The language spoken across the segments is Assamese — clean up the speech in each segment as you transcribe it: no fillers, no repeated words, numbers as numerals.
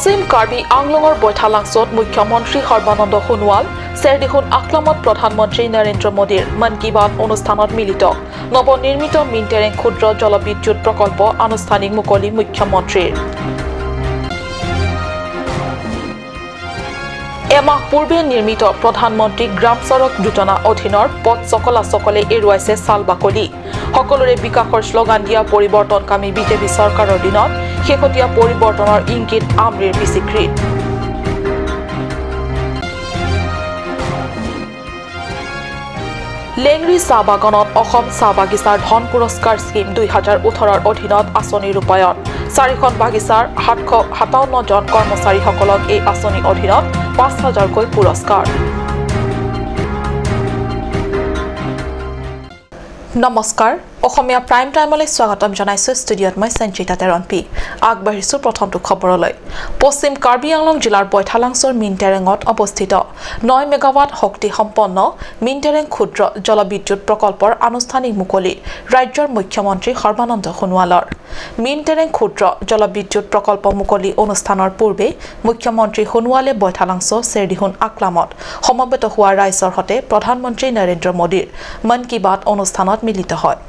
পশ্চিম কাৰ্বি আংলঙৰ বৈঠালাংছত মুখ্যমন্ত্ৰী সৰ্বানন্দ সোণোৱাল চেৰডিহুন আকলামত প্ৰধানমন্ত্ৰী নৰেন্দ্ৰ মোদীৰ মন কী বাত অনুষ্ঠানত মিলিত নৱনিৰ্মিত মিনটেৰেং ক্ষুদ্ৰ জলবিদ্যুৎ প্ৰকল্প আনুষ্ঠানিক মুকলি মুখ্যমন্ত্ৰীৰ এমাহ পূৰ্বে নিৰ্মিত প্ৰধানমন্ত্ৰী গ্ৰাম সড়ক যোজনা অধীনৰ পথ চকলে এৰুৱাইছে চাল বাকলি সকলোৰে বিকাশৰ শ্লোগান দিয়া পৰিৱৰ্তনকামী বিজেপি চৰকাৰৰ দিনত শেহতীয়া পৰিৱৰ্তনৰ ইংগিত আমৰিৰ বিচিক্ৰীত লেংৰি চাহ বাগানত অসম চাহ বাগিচাৰ ধন পুৰস্কাৰ স্কিম 2018ৰ অধীনত আঁচনি ৰূপায়ণ 4খন বাগিচাৰ 757 জন কৰ্মচাৰীসকলক এই আঁচনিৰ অধীনত 5,000কৈ পুৰস্কাৰ নমস্কাৰ অসমীয়া প্ৰাইম টাইমলৈ স্বাগতম জনাইছো ষ্টুডিঅত মই সঞ্চিতা তেৰনপি আগবাঢ়িছো প্ৰথমটো খবৰলৈ পশ্চিম কাৰ্বি আংলং জিলাৰ বৈঠালাংছৰ মিনটেৰেঙত অৱস্থিত 9 মেগাৱাট শক্তি সম্পন্ন মিনটেৰেং ক্ষুদ্ৰ জলবিদ্যুৎ প্ৰকল্পৰ আনুষ্ঠানিক মুকলি ৰাজ্যৰ মুখ্যমন্ত্ৰী সৰ্বানন্দ সোণোৱালৰ মিনটেৰেং ক্ষুদ্ৰ জলবিদ্যুৎ প্ৰকল্প মুকলি অনুষ্ঠানৰ পূৰ্বে মুখ্যমন্ত্ৰী সোণোৱালে বৈঠালাংছ চেৰডিহুন আকলামত সমবেত হোৱা ৰাইজৰ সৈতে প্ৰধানমন্ত্ৰী নৰেন্দ্ৰ মোদীৰ মন কী বাত অনুষ্ঠানত মিলিত হয়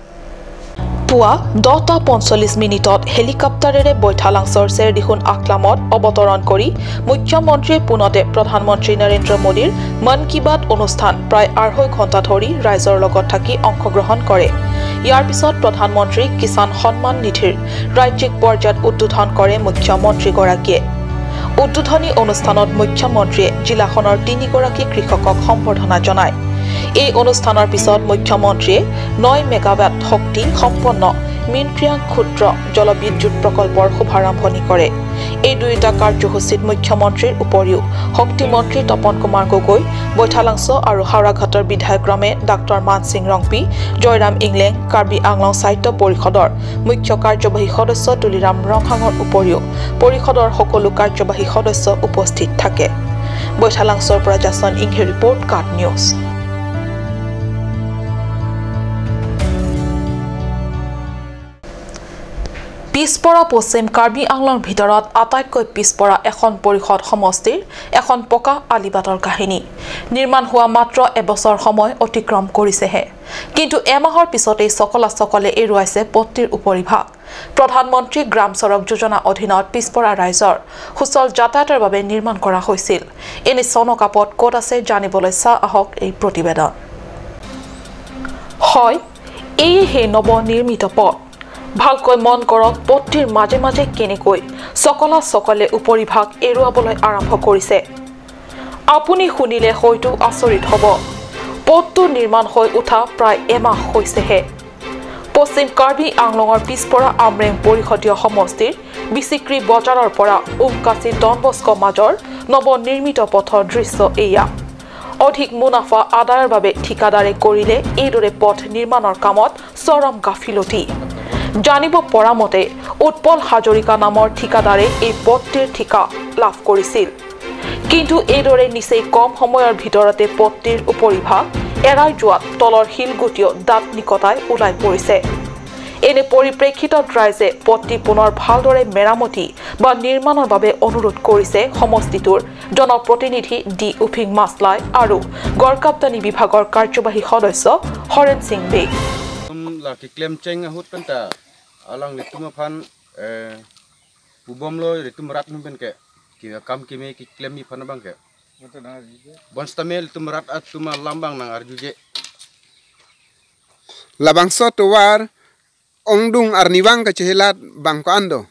পুৱা 10:45 হেলিকপ্টাৰেৰে বৈঠালাংছৰ চেৰডিহুন আকলামত অৱতৰণ কৰি মুখ্যমন্ত্ৰীয়ে পুনতে প্ৰধানমন্ত্ৰী নৰেন্দ্ৰ মোদীৰ মন কী বাত অনুষ্ঠান প্ৰায় 2.5 ঘণ্টা ধৰি ৰাইজৰ লগত থাকি অংশগ্ৰহণ কৰে ইয়াৰ পিছত প্ৰধানমন্ত্ৰী কিষাণ সন্মান নিধিৰ ৰাজ্যিক পৰ্যায়ত উদ্বোধন কৰে মুখ্যমন্ত্ৰীগৰাকীয়ে উদ্বোধনী অনুষ্ঠানত মুখ্যমন্ত্ৰীয়ে জিলাখনৰ 3 গৰাকী কৃষকক সম্বৰ্ধনা জনায় এই অনুষ্ঠানৰ পিছত মুখ্যমন্ত্ৰীয়ে 9 মেগাৱাট শক্তি সম্পন্ন মিনটেৰেং ক্ষুদ্ৰ জলবিদ্যুৎ প্ৰকল্পৰ শুভাৰম্ভণি কৰে এই দুইটা কাৰ্যসূচীত মুখ্যমন্ত্ৰীৰ উপৰিও শক্তি মন্ত্ৰী তপন কুমাৰ গগৈ বৈঠালাংছ আৰু হাওৰাঘাটৰ বিধায়কক্ৰমে ডাক্তৰ মান সিং ৰংপি জয়ৰাম ইংলেং কাৰ্বি আংলং সাহিত্য পৰিষদৰ মুখ্য কাৰ্যবাহী সদস্য তুলিৰাম ৰংহাঙৰ উপৰিও পৰিষদৰ সকলো কাৰ্যবাহী সদস্য উপস্থিত থাকে বৈঠালাংছৰ পৰা জাছন ইংহে ৰিপৰ্ট কাট নিউজ পিছপৰা পশ্চিম কাৰ্বি আংলং ভিতৰত আটাইতকৈ পিছপৰা এখন পৰিষদ সমষ্টিৰ এখন পকা আলিবাটৰ কাহিনী নিৰ্মাণ হোৱা মাত্ৰ এবছৰ সময় অতিক্ৰম কৰিছেহে কিন্তু এমাহৰ পিছতেই চকলে এৰুৱাইছে পথটিৰ উপৰিভাগ প্ৰধানমন্ত্ৰী গ্ৰাম সড়ক যোজনা অধীনত পিছপৰা ৰাইজৰ সুচল যাতায়াতৰ বাবে নিৰ্মাণ কৰা হৈছিল এনে চনকাপত ক'ত আছে জানিবলৈ চাহ আহক এই প্ৰতিবেদন হয় এই হে নৱনিৰ্মিত পথ ভালকৈ মন কৰক পথটিৰ মাজে মাজে কেনেকৈ চকলে উপৰিভাগ এৰুৱাবলৈ আৰম্ভ কৰিছে আপুনি শুনিলে হয়তো আচৰিত হ'ব পথটো নিৰ্মাণ হৈ উঠা প্ৰায় এমাহ হৈছেহে পশ্চিম কাৰ্বি আংলঙৰ পিছপৰা আমৰেং পৰিষদীয় সমষ্টিৰ বিচিক্ৰী বজাৰৰ পৰা উমকাচি ডনবস্ক মাজৰ নৱনিৰ্মিত পথৰ দৃশ্য এয়া অধিক মুনাফা আদায়ৰ বাবে ঠিকাদাৰে কৰিলে এইদৰে পথ নিৰ্মাণৰ কামত চৰম গাফিলতি জানিব পৰা মতে উৎপল হাজৰিকা নামৰ ঠিকাদাৰে এই পথটিৰ ঠিকা লাভ কৰিছিল কিন্তু এইদৰে নিচেই কম সময়ৰ ভিতৰতে পথটিৰ উপৰিভাগ এৰাই যোৱাত তলৰ শিলগুটিও দাঁত নিকটাই ওলাই পৰিছে এনে পৰিপ্ৰেক্ষিতত ৰাইজে পথটি পুনৰ ভালদৰে মেৰামতি বা নিৰ্মাণৰ বাবে অনুৰোধ কৰিছে সমষ্টিটোৰ জনপ্ৰতিনিধি ডি উফিং মাছলাই আৰু গড়কাপ্তানি বিভাগৰ কাৰ্যবাহী সদস্য হৰেন সিং বেগ laki klem ceng ahut kan ta alang litum phan bubom lo litum rat numpen ke ki kam kimi ki klem mi phan bang ke bonstamel litum rat at tuma lambang nang arjuje labang so tuwar ongdung arniwang ka chehilat bang ko ando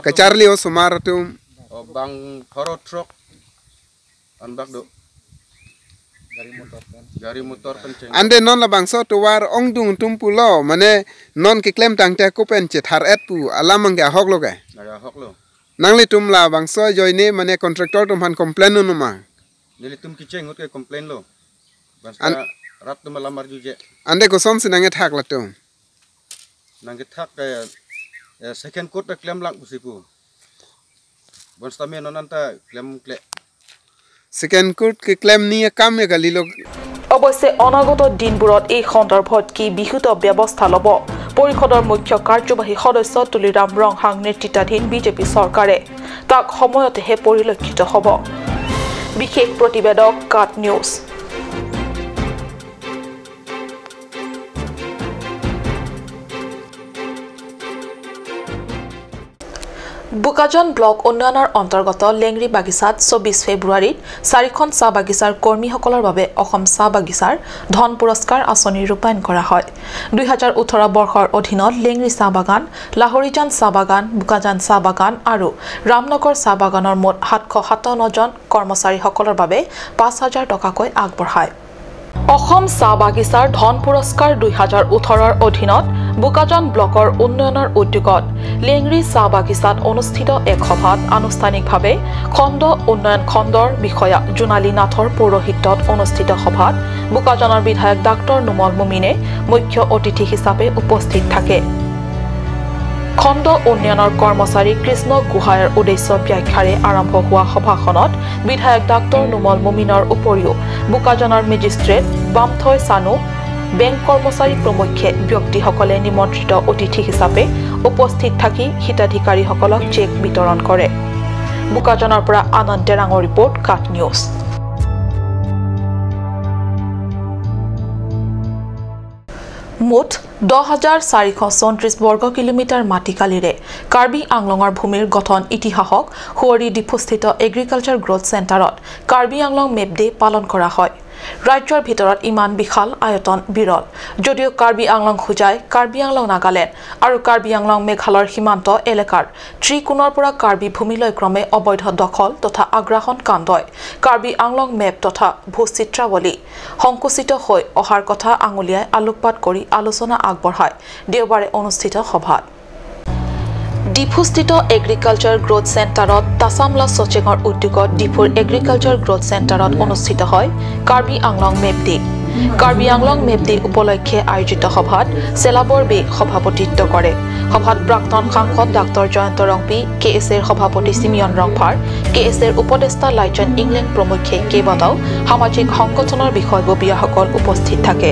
ka charli o sumar tum bang thoro truck anbak do Gari motor kenceng. Ande non la bangso tuwar ongdung tumpulo mane non ki klem tang te kupen che thar et pu alamang ga hok lo ga. Naga hok lo. Nangli tum la bangso joine mane contractor tum han complain no ma. Nili tum ki ceng ke complain lo. Basta rat tum lamar juje. Ande ko som sinange thak la tum. Nange thak second court ta klem lang pusipu. Basta me nonanta klem kle. Second court ke claim niya kame galilo অৱশ্যে অনাগত দিনবোৰত এই সন্দৰ্ভত কি বিহুত ব্যৱস্থা লব পৰিষদৰ মুখ্য কাৰ্যবাহী সদস্য তুলিৰাম ৰংহাং নেতৃত্বাধীন বিজেপি চৰকাৰে তাক সময়তেহে পৰিলক্ষিত হ'ব বিশেষ প্ৰতিবেদক কাট নিউজ বুকাজন ব্লক উন্নয়নৰ অন্তৰ্গত লেংৰি বাগিচাত 24 ফেব্ৰুৱাৰীত 4খন চাহ বাগিচাৰ কৰ্মীসকলৰ বাবে অসম চাহ বাগিচাৰ ধন পুৰস্কাৰ আঁচনি ৰূপায়ণ কৰা হয় 2018 বৰ্ষৰ অধীনত লেংৰি চাহ বাগান লাহৰিজান চাহ বাগান বুকাজান চাহ বাগান আৰু ৰামনগৰ চাহ বাগানৰ মুঠ 757 জন কৰ্মচাৰীসকলৰ বাবে 5000 টকাকৈ আগবঢ়ায় অসম চাহ বাগিচাৰ ধন পুৰস্কাৰ 2018ৰ অধীনত বুকাজন ব্লকৰ উন্নয়নৰ উদ্যোগত লেংৰি চাহ বাগিচাত অনুষ্ঠিত এক সভাত আনুষ্ঠানিকভাৱে খণ্ড উন্নয়ন খণ্ডৰ বিষয়া জোনালী নাথৰ পৌৰোহিত্যত অনুষ্ঠিত সভাত বুকাজনৰ বিধায়ক ডাক্তৰ নুমল মুমিনে মুখ্য অতিথি হিচাপে উপস্থিত থাকে খণ্ড উন্নয়নৰ কৰ্মচাৰী কৃষ্ণ গুহায়ৰ উদ্দেশ্য ব্যাখ্যাৰে আৰম্ভ হোৱা সভাখনত বিধায়ক ডাক্তৰ নুমল মুমিনৰ উপৰিও বুকাজনৰ মেজিষ্ট্ৰেট বামথৈ সানু বেংক কৰ্মচাৰী প্ৰমুখ্যে ব্যক্তিসকলে নিমন্ত্ৰিত অতিথি হিচাপে উপস্থিত থাকি হিতাধিকাৰীসকলক চেক বিতৰণ কৰে বুকাজনৰ পৰা আনন্দ টেৰাঙৰ ৰিপৰ্ট কাট নিউজ মুঠ 10,434 বৰ্গ কিলোমিটাৰ মাটিকালিৰে কাৰ্বি আংলঙৰ ভূমিৰ গঠন ইতিহাসক হুৱৰী ডিফুস্থিত এগ্ৰিকালচাৰ গ্ৰোথ চেণ্টাৰত কাৰ্বি আংলং মেপ ডে পালন কৰা হয় ৰাজ্যৰ ভিতৰত ইমান বিশাল আয়তন বিৰল যদিও কাৰ্বি আংলং খুজাই কাৰ্বি আংলং নাগালেণ্ড আৰু কাৰ্বি আংলং মেঘালয়ৰ সীমান্ত এলেকাৰ ত্ৰিকোণৰ পৰা কাৰ্বি ভূমিলৈ ক্ৰমে অবৈধ দখল তথা আগ্ৰাসন কাণ্ডই কাৰ্বি আংলং মেপ তথা ভূচিত্ৰাৱলী সংকুচিত হৈ অহাৰ কথা আঙুলিয়াই আলোকপাত কৰি আলোচনা আগবঢ়ায় দেওবাৰে অনুষ্ঠিত সভাত ডিফুস্থিত এগ্ৰিকালচাৰ গ্ৰোথ চেণ্টাৰত তাছামলা সচেঙৰ উদ্যোগত ডিফুৰ এগ্ৰিকালচাৰ গ্ৰোথ চেণ্টাৰত অনুষ্ঠিত হয় Karbi Anglong map day Karbi Anglong map day উপলক্ষে আয়োজিত সভাত চেলাবৰ বে সভাপতিত্ব কৰে সভাত প্ৰাক্তন সাংসদ ডাক্তৰ জয়ন্ত ৰংপি কেএছএৰ সভাপতি সিমিয়ন ৰংফাৰ কেএছএৰ উপদেষ্টা লাইজন ইংলেণ্ড প্ৰমুখ্যে কেইবাটাও সামাজিক সংগঠনৰ বিষয়ববীয়াসকল উপস্থিত থাকে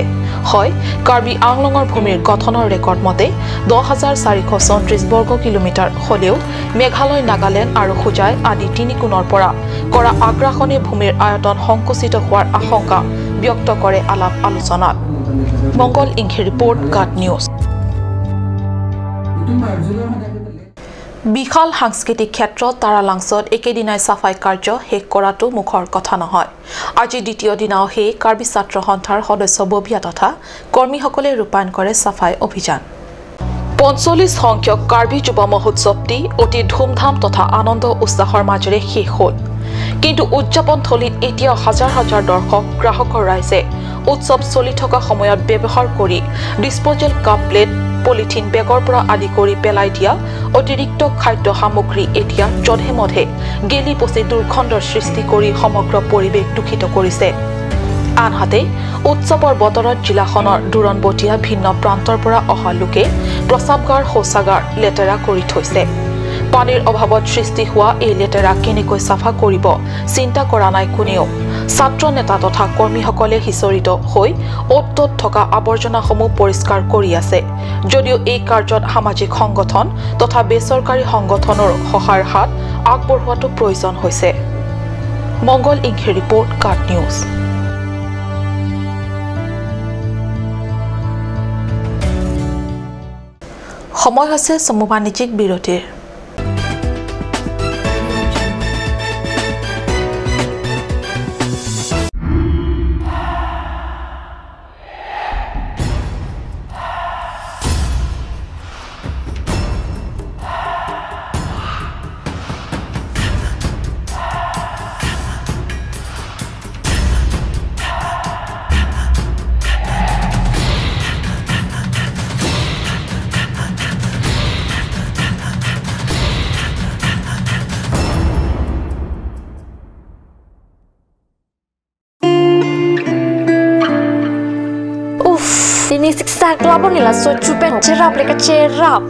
হয় কাৰ্বি আংলঙৰ ভূমিৰ গঠনৰ ৰেকৰ্ড মতে 10,434 বৰ্গ কিলোমিটাৰ হলেও মেঘালয় নাগালেণ্ড আৰু খুজাই আদি তিনি কোণৰ পৰা কৰা আগ্ৰাসনে ভূমিৰ আয়তন সংকুচিত হোৱাৰ আশংকা ব্যক্ত কৰে আলাপ আলোচনাত মংগল ইংঘে ৰিপৰ্ট কাট নিউজ বিশাল সাংস্কৃতিক ক্ষেত্ৰত তাৰালাংছত একেদিনাই সাফাই কাৰ্য শেষ কৰাটো মুখৰ কথা নহয় আজি দ্বিতীয় দিনাও সেই কাৰ্বি ছাত্ৰ সন্থাৰ সদস্য ববিয়া তথা কৰ্মীসকলে ৰূপায়ণ কৰে সাফাই অভিযান 45 সংখ্যক কাৰ্বি যুৱ মহোৎসৱটি অতি ধুমধাম তথা আনন্দ উৎসাহৰ মাজেৰে শেষ হ'ল কিন্তু উদযাপন থলীত এতিয়াও হাজাৰ হাজাৰ দৰ্শক গ্ৰাহকৰ ৰাইজে উৎসৱ চলি থকা সময়ত ব্যৱহাৰ কৰি ডিসপোজেল কাপ প্লেট পলিথিন বেগৰ পৰা আদি কৰি পেলাই দিয়া অতিৰিক্ত খাদ্য সামগ্ৰী এতিয়া জধে মধে গেলি পচি দুৰ্গন্ধৰ সৃষ্টি কৰি সমগ্ৰ পৰিৱেশ দূষিত কৰিছে আনহাতে উৎসৱৰ বতৰত জিলাখনৰ দুৰণবতীয়া ভিন্ন প্ৰান্তৰ পৰা অহা লোকে প্ৰসাৱগাৰ শৌচাগাৰ লেতেৰা কৰি থৈছে পানীৰ অভাৱত সৃষ্টি হোৱা এই লেতেৰা কেনেকৈ সাফা কৰিব চিন্তা কৰা নাই কোনেও ছাত্ৰ নেতা তথা কৰ্মীসকলে হিচৰিত হৈ অত থকা আৱৰ্জনাসমূহ পৰিষ্কাৰ কৰি আছে যদিও এই কাৰ্যত সামাজিক সংগঠন তথা বেচৰকাৰী সংগঠনৰ সহায়ৰ হাত আগবঢ়োৱাটো প্ৰয়োজন হৈছে মংগল ইংঘে ৰিপৰ্ট কাট নিউজ সময় হৈছে চমু বাণিজ্যিক বিৰতিৰ Ini siksa kelapa ni lah so cupen cerap leka cerap.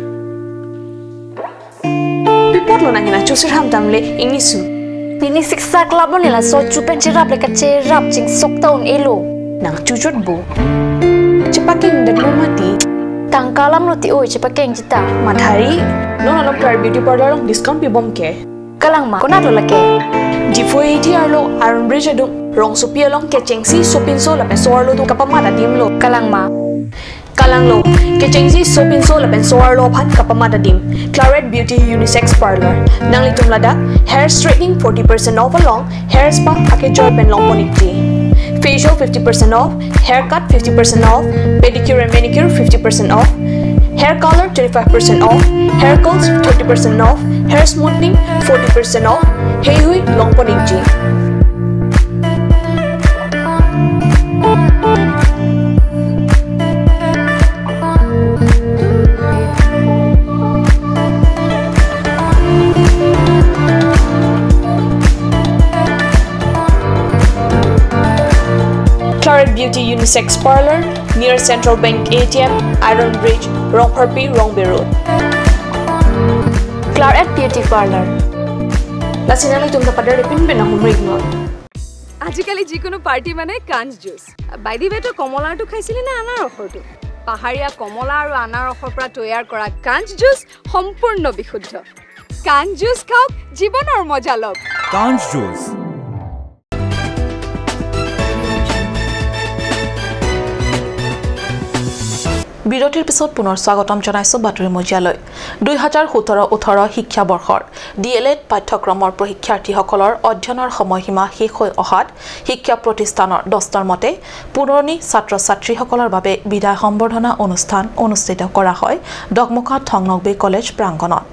Pipot lo nanya nak cusir ham tam le ini su. Ini siksa kelapa ni lah so cupen cerap leka cerap cing sok tahun elo. Nang cucut bu. Cepaking dan mau mati. Tangkalam lo ti oi cepa keng cita. Madhari. Non along Claret Beauty Parlor long discount pi bom ke. Kalang ma. Kona lo lake. Jifo iti arlo Iron Bridge adung rong supia long ke chengsi sopin so la pensoar lo tu kapamada dim lo. Kalang ma. Kalang lo ke chengsi sopin so la pensoar lo phat kapamada dim. Claret Beauty Unisex Parlor. Nang litum lada hair straightening 40% off along hair spa ake joy pen long ponikti. Facial 50% off, haircut 50% off, pedicure and manicure 50% off, hair color 25% off, hair curls 30% off, hair smoothing 40% off, hey hui long ponikji. Claret Beauty Unisex Parlor near Central Bank ATM, Iron Bridge, Rongparpi, Rongbe Road. Claret Beauty Parlor. Lasinali tumda padar pin pin humrig no. আজিকালি যিকোনো পাৰ্টি মানে কাঞ্জ জুচ বাইদি বেটো কমলাটো খাইছিলি না আনাৰ ৰসটো পাহাৰীয়া কমলা আৰু আনাৰ ৰসৰ পৰা তৈয়াৰ কৰা কাঞ্জ জুচ সম্পূৰ্ণ বিশুদ্ধ কাঞ্জ জুচ খাওক জীৱনৰ মজা লওক কাঞ্জ জুচ বিৰতিৰ পিছত পুনৰ স্বাগতম জনাইছো বাতৰি মজিয়ালৈ 2017-18 শিক্ষাবৰ্ষৰ ডিএলএড পাঠ্যক্ৰমৰ প্ৰশিক্ষাৰ্থীসকলৰ অধ্যয়নৰ সময়সীমা শেষ হৈ অহাত শিক্ষা প্ৰতিষ্ঠানৰ দস্তৰ মতে পুৰণি ছাত্ৰ-ছাত্ৰীসকলৰ বাবে বিদায় সম্বৰ্ধনা অনুষ্ঠান অনুষ্ঠিত কৰা হয় ডগমকা থংনগবে কলেজ প্ৰাংগণত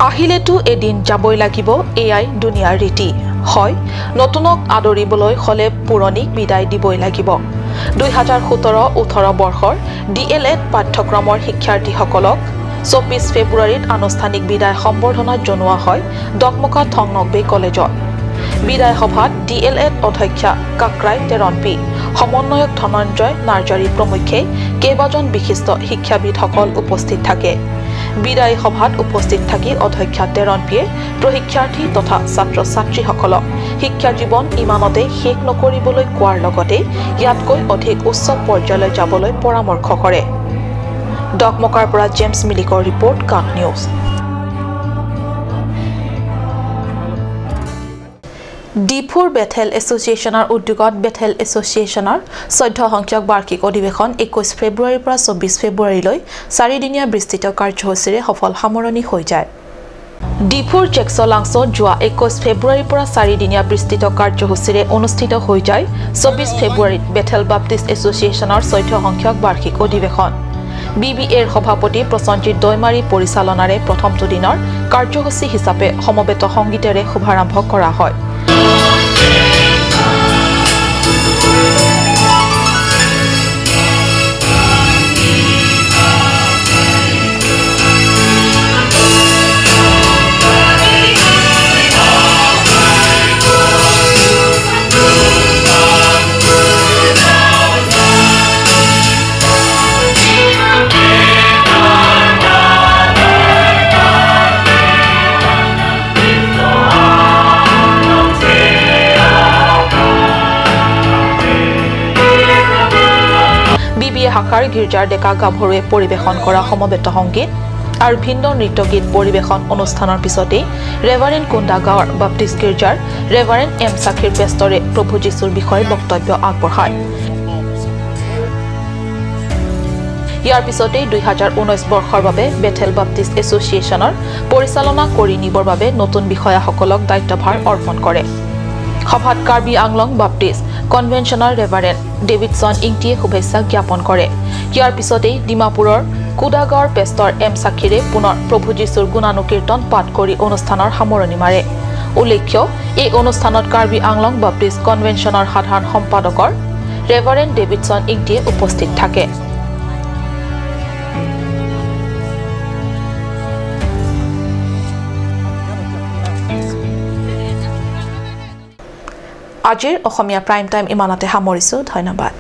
আহিলেতো এদিন যাবই লাগিব এআই দুনিয়াৰ ৰীতি হয় নতুনক আদৰিবলৈ হলে পুৰণিক বিদায় দিবই লাগিব 2017-18 বৰ্ষৰ ডিএলএড পাঠ্যক্ৰমৰ শিক্ষাৰ্থীসকলক 24 ফেব্ৰুৱাৰীত আনুষ্ঠানিক বিদায় সম্বৰ্ধনা জনোৱা হয় ডগমকা থংনগবে কলেজত বিদায় সভাত ডিএলএড অধ্যক্ষা কাকৰাই তেৰণপি সমন্বয়ক ধনঞ্জয় নাৰ্জাৰী প্ৰমুখ্যে কেইবাজন বিশিষ্ট শিক্ষাবিদসকল উপস্থিত থাকে বিদায় সভাত উপস্থিত থাকি অধ্যক্ষা তেৰণপিয়ে প্ৰশিক্ষাৰ্থী তথা ছাত্ৰ-ছাত্ৰীসকলক শিক্ষা জীৱন ইমানতে শেষ নকৰিবলৈ কোৱাৰ লগতে ইয়াতকৈ অধিক উচ্চ পৰ্যায়লৈ যাবলৈ পৰামৰ্শ কৰে ডগমকাৰ পৰা জেমছ মিলিকৰ ৰিপৰ্ট কাক নিউজ ডিফুৰ বেথেল এছ'চিয়েশ্যনৰ উদ্যোগত বেথেল এছ'চিয়েশ্যনৰ 14 সংখ্যক বাৰ্ষিক অধিৱেশন 21 ফেব্ৰুৱাৰীৰ পৰা 24 ফেব্ৰুৱাৰীলৈ 4 দিনীয়া বিস্তৃত কাৰ্যসূচীৰে সফল সামৰণি হৈ যায় ডিফুৰ চেকছলাংছত যোৱা 21 ফেব্ৰুৱাৰীৰ পৰা 4 দিনীয়া বিস্তৃত কাৰ্যসূচীৰে অনুষ্ঠিত হৈ যায় 24 ফেব্ৰুৱাৰীত বেথেল বাপ্টিষ্ট এছ'চিয়েশ্যনৰ 14 সংখ্যক বাৰ্ষিক অধিৱেশন বিবিএৰ সভাপতি প্ৰসঞ্জিত দৈমাৰী পৰিচালনাৰে প্ৰথমটো দিনৰ কাৰ্যসূচী হিচাপে সমবেত সংগীতেৰে শুভাৰম্ভ কৰা হয় শাখাৰ গীৰ্জাৰ ডেকা গাভৰুৱে পৰিৱেশন কৰা সমবেত সংগীত আৰু ভিন্ন নৃত্য গীত পৰিৱেশন অনুষ্ঠানৰ পিছতেই ৰেভাৰেণ্ড কুণ্ডা গাঁৱৰ বাপ্টিষ্ট গীৰ্জাৰ ৰেভাৰেণ্ড এম সাকিৰ পেষ্টৰে প্ৰভু যীশুৰ বিষয়ে বক্তব্য আগবঢ়ায় ইয়াৰ পিছতেই 2019 বৰ্ষৰ বাবে বেথেল বাপ্টিষ্ট এছ'চিয়েশ্যনৰ পৰিচালনা কৰি নিবৰ বাবে নতুন বিষয়াসকলক দায়িত্বভাৰ অৰ্পণ কৰে সভাত কাৰ্বি আংলং বাপ্টিষ্ট কনভেনশ্যনৰ ৰেভাৰেণ্ড ডেভিডছন ইংটিয়ে শুভেচ্ছা জ্ঞাপন কৰে ইয়াৰ পিছতেই ডিমাপুৰৰ কুডাগাঁৱৰ পেষ্টৰ এম সাকিৰে পুনৰ প্ৰভু যীশুৰ গুণানুকীৰ্তন পাঠ কৰি অনুষ্ঠানৰ সামৰণি মাৰে উল্লেখ্য এই অনুষ্ঠানত কাৰ্বি আংলং বাপ্টিষ্ট কনভেনশ্যনৰ সাধাৰণ সম্পাদকৰ ৰেভাৰেণ্ড ডেভিডছন ইংটিয়ে উপস্থিত থাকে আজিৰ অসমীয়া প্ৰাইম টাইম ইমানতে সামৰিছো ধন্যবাদ